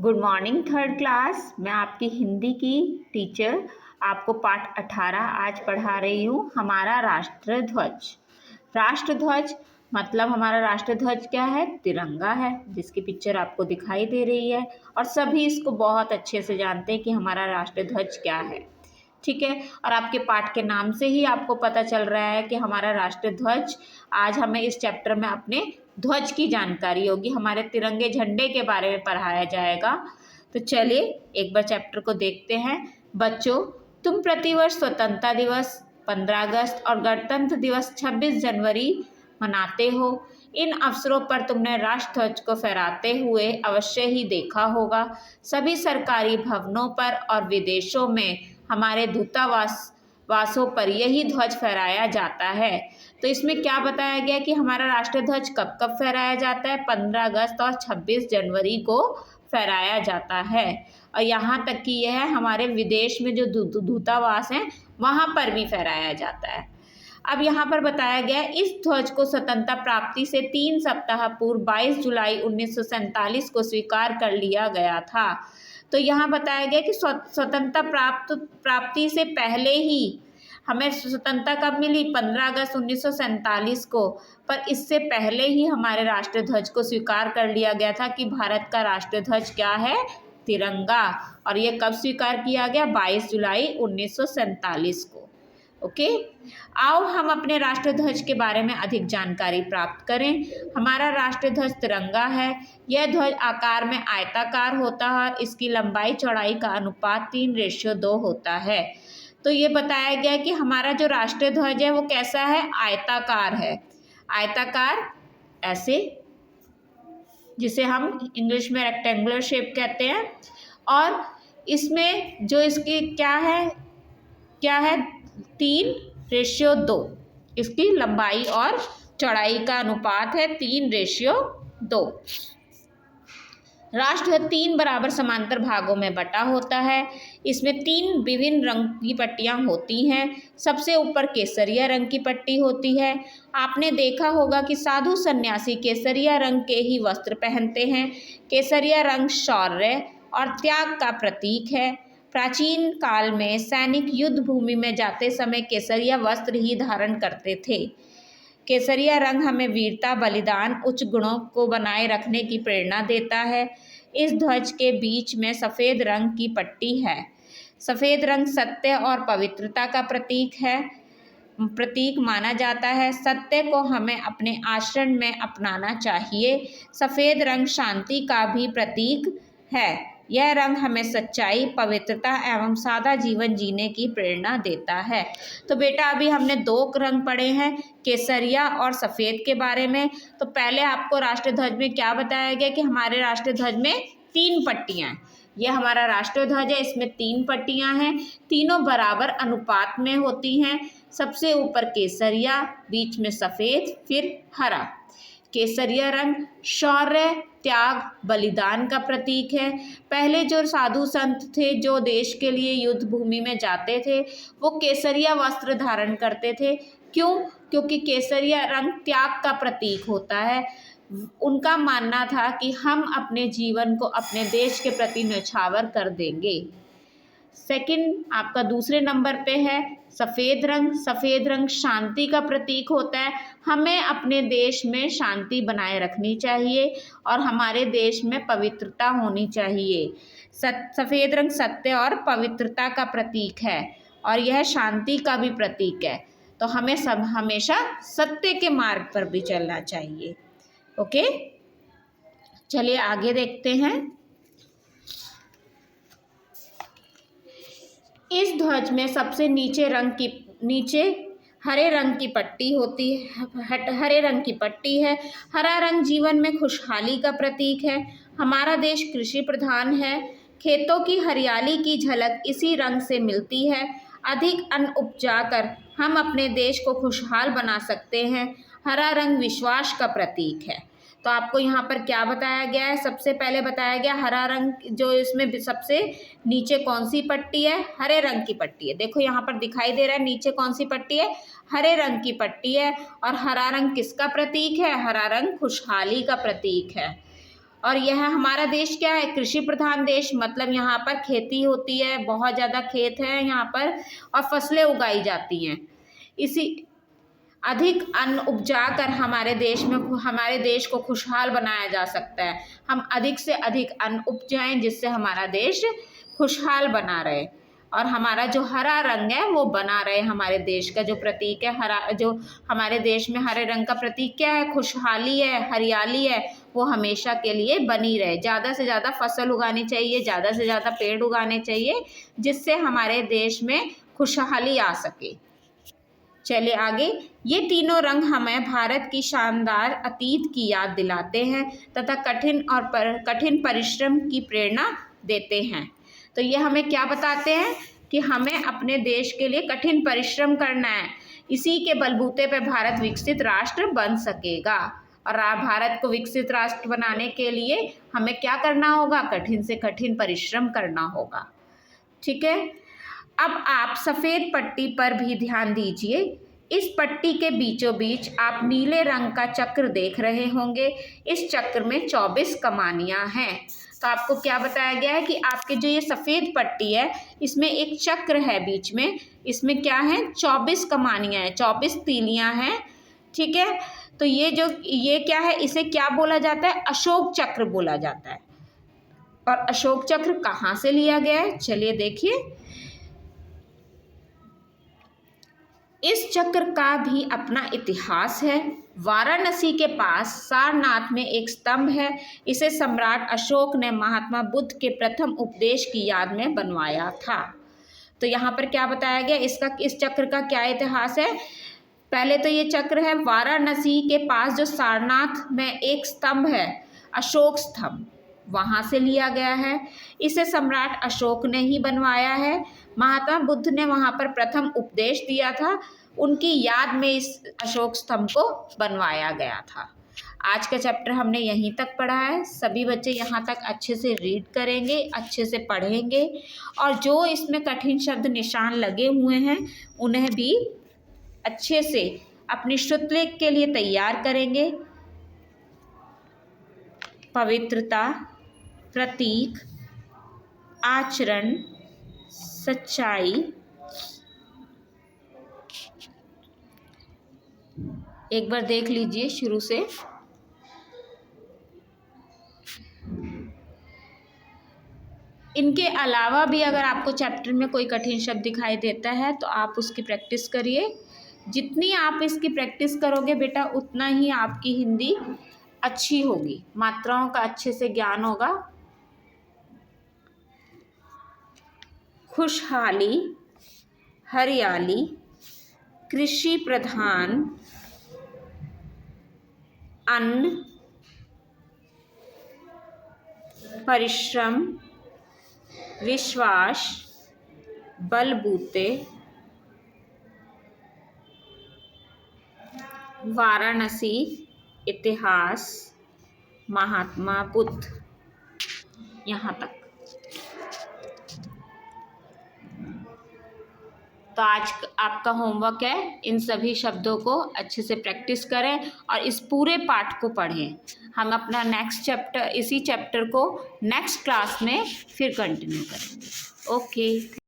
Good morning third class. मैं आपकी हिंदी की टीचर आपको पाठ 18 आज पढ़ा रही हूँ। हमारा राष्ट्र ध्वज। राष्ट्र ध्वज मतलब हमारा राष्ट्र ध्वज क्या है? तिरंगा है, जिसकी पिक्चर आपको दिखाई दे रही है। और सभी इसको बहुत अच्छे से जानते हैं कि हमारा राष्ट्र ध्वज क्या है। ठीक है, और आपके पाठ के नाम से ही आपको पता चल रहा है कि हमारा राष्ट्र ध्वज। आज हमें इस चैप्टर में अपने ध्वज की जानकारी होगी, हमारे तिरंगे झंडे के बारे में पढ़ाया जाएगा। तो चलिए एक बार चैप्टर को देखते हैं। बच्चों, तुम प्रतिवर्ष स्वतंत्रता दिवस 15 अगस्त और गणतंत्र दिवस 26 जनवरी मनाते हो। इन अवसरों पर तुमने राष्ट्र ध्वज को फहराते हुए अवश्य ही देखा होगा। सभी सरकारी भवनों पर और विदेशों में हमारे दूतावासों पर यही ध्वज फहराया जाता है। तो इसमें क्या बताया गया कि हमारा राष्ट्रीय ध्वज कब कब फहराया जाता है? 15 अगस्त और 26 जनवरी को फहराया जाता है। और यहाँ तक कि यह हमारे विदेश में जो दूतावास हैं वहाँ पर भी फहराया जाता है। अब यहाँ पर बताया गया इस ध्वज को स्वतंत्रता प्राप्ति से 3 सप्ताह पूर्व 22 जुलाई 1947 को स्वीकार कर लिया गया था। तो यहाँ बताया गया कि स्वतंत्रता प्राप्ति से पहले ही हमें स्वतंत्रता कब मिली? 15 अगस्त 1947 को। पर इससे पहले ही हमारे राष्ट्रीय ध्वज को स्वीकार कर लिया गया था कि भारत का राष्ट्रीय ध्वज क्या है? तिरंगा। और ये कब स्वीकार किया गया? 22 जुलाई 1947 को। ओके, आओ हम अपने राष्ट्रीय ध्वज के बारे में अधिक जानकारी प्राप्त करें। हमारा राष्ट्रीय ध्वज तिरंगा है। यह ध्वज आकार में आयताकार होता है और इसकी लंबाई चौड़ाई का अनुपात 3:2 होता है। तो ये बताया गया कि हमारा जो राष्ट्रीय ध्वज है वो कैसा है? आयताकार है। आयताकार ऐसे, जिसे हम इंग्लिश में रेक्टेंगुलर शेप कहते हैं। और इसमें जो इसकी क्या है 3:2। इसकी लंबाई और चौड़ाई का अनुपात है 3:2। राष्ट्र ध्वज 3 बराबर समांतर भागों में बटा होता है। इसमें 3 विभिन्न रंग की पट्टियां होती हैं। सबसे ऊपर केसरिया रंग की पट्टी होती है। आपने देखा होगा कि साधु सन्यासी केसरिया रंग के ही वस्त्र पहनते हैं। केसरिया रंग शौर्य और त्याग का प्रतीक है। प्राचीन काल में सैनिक युद्ध भूमि में जाते समय केसरिया वस्त्र ही धारण करते थे। केसरिया रंग हमें वीरता, बलिदान, उच्च गुणों को बनाए रखने की प्रेरणा देता है। इस ध्वज के बीच में सफ़ेद रंग की पट्टी है। सफ़ेद रंग सत्य और पवित्रता का प्रतीक माना जाता है। सत्य को हमें अपने आचरण में अपनाना चाहिए। सफ़ेद रंग शांति का भी प्रतीक है। यह रंग हमें सच्चाई, पवित्रता एवं सादा जीवन जीने की प्रेरणा देता है। तो बेटा अभी हमने 2 रंग पढ़े हैं, केसरिया और सफ़ेद के बारे में। तो पहले आपको राष्ट्रीय ध्वज में क्या बताया गया कि हमारे राष्ट्रीय ध्वज में 3 पट्टियाँ हैं। यह हमारा राष्ट्रीय ध्वज है, इसमें 3 पट्टियाँ हैं। तीनों बराबर अनुपात में होती हैं। सबसे ऊपर केसरिया, बीच में सफ़ेद, फिर हरा। केसरिया रंग शौर्य, त्याग, बलिदान का प्रतीक है। पहले जो साधु संत थे जो देश के लिए युद्ध भूमि में जाते थे वो केसरिया वस्त्र धारण करते थे। क्यों? क्योंकि केसरिया रंग त्याग का प्रतीक होता है। उनका मानना था कि हम अपने जीवन को अपने देश के प्रति न्यौछावर कर देंगे। सेकंड आपका दूसरे नंबर पे है सफ़ेद रंग। सफ़ेद रंग शांति का प्रतीक होता है। हमें अपने देश में शांति बनाए रखनी चाहिए और हमारे देश में पवित्रता होनी चाहिए। सफ़ेद रंग सत्य और पवित्रता का प्रतीक है और यह शांति का भी प्रतीक है। तो हमें सब हमेशा सत्य के मार्ग पर भी चलना चाहिए। ओके, चलिए आगे देखते हैं। इस ध्वज में सबसे नीचे हरे रंग की पट्टी होती है। हरे रंग की पट्टी है। हरा रंग जीवन में खुशहाली का प्रतीक है। हमारा देश कृषि प्रधान है। खेतों की हरियाली की झलक इसी रंग से मिलती है। अधिक अन्न उपजाकर हम अपने देश को खुशहाल बना सकते हैं। हरा रंग विश्वास का प्रतीक है। तो आपको यहाँ पर क्या बताया गया है? सबसे पहले बताया गया हरा रंग, जो इसमें सबसे नीचे कौन सी पट्टी है? हरे रंग की पट्टी है। देखो यहाँ पर दिखाई दे रहा है नीचे कौन सी पट्टी है? हरे रंग की पट्टी है। और हरा रंग किसका प्रतीक है? हरा रंग खुशहाली का प्रतीक है। और यह हमारा देश क्या है, कृषि प्रधान देश, मतलब यहाँ पर खेती होती है, बहुत ज़्यादा खेत है यहाँ पर और फसलें उगाई जाती हैं। इसी अधिक अन्न उपजा कर हमारे देश को खुशहाल बनाया जा सकता है। हम अधिक से अधिक अन्न उपजाएं जिससे हमारा देश खुशहाल बना रहे और हमारा जो हरा रंग है वो बना रहे। हमारे देश का जो प्रतीक है हरा, जो हमारे देश में हरे रंग का प्रतीक क्या है, खुशहाली है, हरियाली है, वो हमेशा के लिए बनी रहे। ज़्यादा से ज़्यादा फसल उगानी चाहिए, ज़्यादा से ज़्यादा पेड़ उगाने चाहिए जिससे हमारे देश में खुशहाली आ सके। चलिए आगे। ये तीनों रंग हमें भारत की शानदार अतीत की याद दिलाते हैं तथा कठिन परिश्रम की प्रेरणा देते हैं। तो ये हमें क्या बताते हैं कि हमें अपने देश के लिए कठिन परिश्रम करना है, इसी के बलबूते पे भारत विकसित राष्ट्र बन सकेगा। और भारत को विकसित राष्ट्र बनाने के लिए हमें क्या करना होगा, कठिन से कठिन परिश्रम करना होगा। ठीक है। अब आप सफ़ेद पट्टी पर भी ध्यान दीजिए। इस पट्टी के बीचों बीच आप नीले रंग का चक्र देख रहे होंगे। इस चक्र में 24 कमानियां हैं। तो आपको क्या बताया गया है कि आपके जो ये सफ़ेद पट्टी है इसमें एक चक्र है बीच में, इसमें क्या है, 24 कमानियां हैं, 24 तीलियां हैं। ठीक है। तो ये क्या है, इसे क्या बोला जाता है, अशोक चक्र बोला जाता है। और अशोक चक्र कहाँ से लिया गया है, चलिए देखिए। इस चक्र का भी अपना इतिहास है। वाराणसी के पास सारनाथ में एक स्तंभ है। इसे सम्राट अशोक ने महात्मा बुद्ध के प्रथम उपदेश की याद में बनवाया था। तो यहाँ पर क्या बताया गया, इस चक्र का क्या इतिहास है। पहले तो ये चक्र है वाराणसी के पास जो सारनाथ में एक स्तंभ है, अशोक स्तंभ, वहाँ से लिया गया है। इसे सम्राट अशोक ने ही बनवाया है। महात्मा बुद्ध ने वहाँ पर प्रथम उपदेश दिया था, उनकी याद में इस अशोक स्तंभ को बनवाया गया था। आज का चैप्टर हमने यहीं तक पढ़ा है। सभी बच्चे यहाँ तक अच्छे से रीड करेंगे, अच्छे से पढ़ेंगे और जो इसमें कठिन शब्द निशान लगे हुए हैं उन्हें भी अच्छे से अपनी श्रुतलेख के लिए तैयार करेंगे। पवित्रता, प्रतीक, आचरण, सच्चाई, एक बार देख लीजिए शुरू से। इनके अलावा भी अगर आपको चैप्टर में कोई कठिन शब्द दिखाई देता है तो आप उसकी प्रैक्टिस करिए। जितनी आप इसकी प्रैक्टिस करोगे बेटा उतना ही आपकी हिंदी अच्छी होगी, मात्राओं का अच्छे से ज्ञान होगा। खुशहाली, हरियाली, कृषि प्रधान, अन्न, परिश्रम, विश्वास, बलबूते, वाराणसी, इतिहास, महात्मा बुद्ध, यहाँ तक। तो आज आपका होमवर्क है, इन सभी शब्दों को अच्छे से प्रैक्टिस करें और इस पूरे पाठ को पढ़ें। हम अपना नेक्स्ट चैप्टर, इसी चैप्टर को नेक्स्ट क्लास में फिर कंटिन्यू करेंगे। ओके।